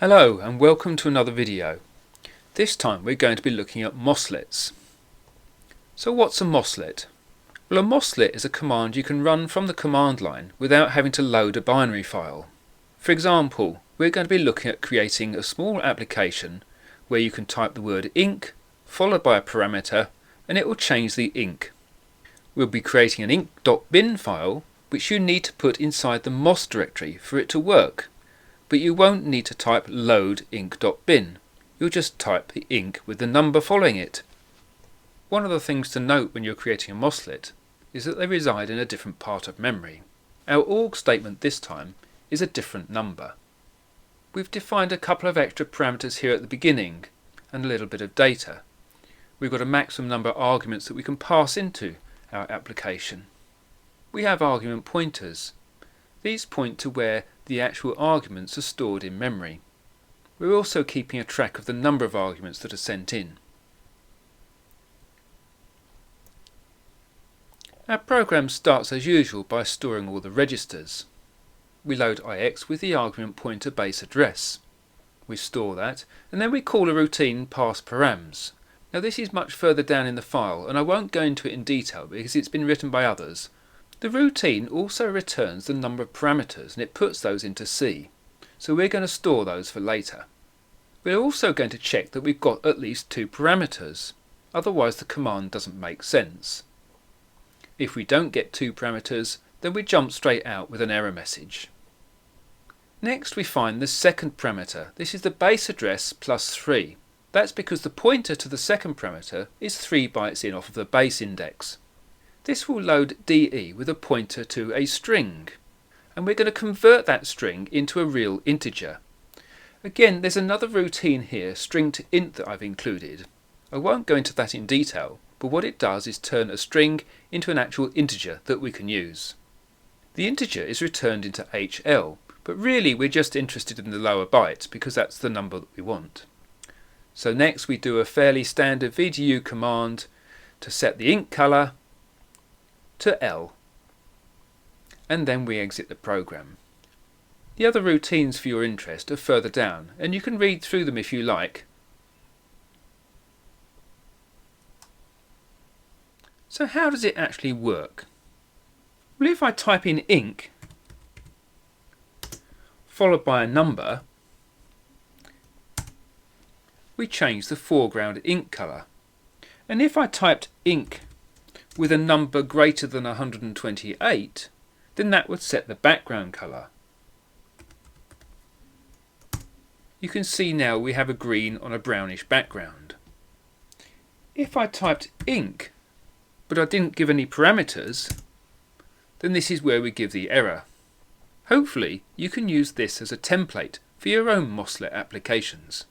Hello and welcome to another video. This time we're going to be looking at MOSlets. So what's a MOSlet? Well, a MOSlet is a command you can run from the command line without having to load a binary file. For example, we're going to be looking at creating a small application where you can type the word ink followed by a parameter and it will change the ink. We'll be creating an ink.bin file which you need to put inside the MOS directory for it to work. But you won't need to type load ink.bin. You'll just type the ink with the number following it. One of the things to note when you're creating a MOSlet is that they reside in a different part of memory. Our org statement this time is a different number. We've defined a couple of extra parameters here at the beginning and a little bit of data. We've got a maximum number of arguments that we can pass into our application. We have argument pointers. These point to where the actual arguments are stored in memory. We're also keeping a track of the number of arguments that are sent in. Our program starts as usual by storing all the registers. We load IX with the argument pointer base address. We store that and then we call a routine pass_params. Now this is much further down in the file and I won't go into it in detail because it's been written by others. The routine also returns the number of parameters and it puts those into C, so we're going to store those for later. We're also going to check that we've got at least 2 parameters, otherwise the command doesn't make sense. If we don't get 2 parameters, then we jump straight out with an error message. Next we find the second parameter. This is the base address plus 3. That's because the pointer to the second parameter is 3 bytes in off of the base index. This will load DE with a pointer to a string, and we're going to convert that string into a real integer. Again, there's another routine here, string to int, that I've included. I won't go into that in detail, but what it does is turn a string into an actual integer that we can use. The integer is returned into HL, but really we're just interested in the lower byte because that's the number that we want. So next we do a fairly standard VDU command to set the ink color to L, and then we exit the program. The other routines for your interest are further down and you can read through them if you like. So how does it actually work? Well, if I type in ink followed by a number, we change the foreground ink color, and if I typed ink with a number greater than 128, then that would set the background colour. You can see now we have a green on a brownish background. If I typed ink but I didn't give any parameters, then this is where we give the error. Hopefully you can use this as a template for your own MOSlet applications.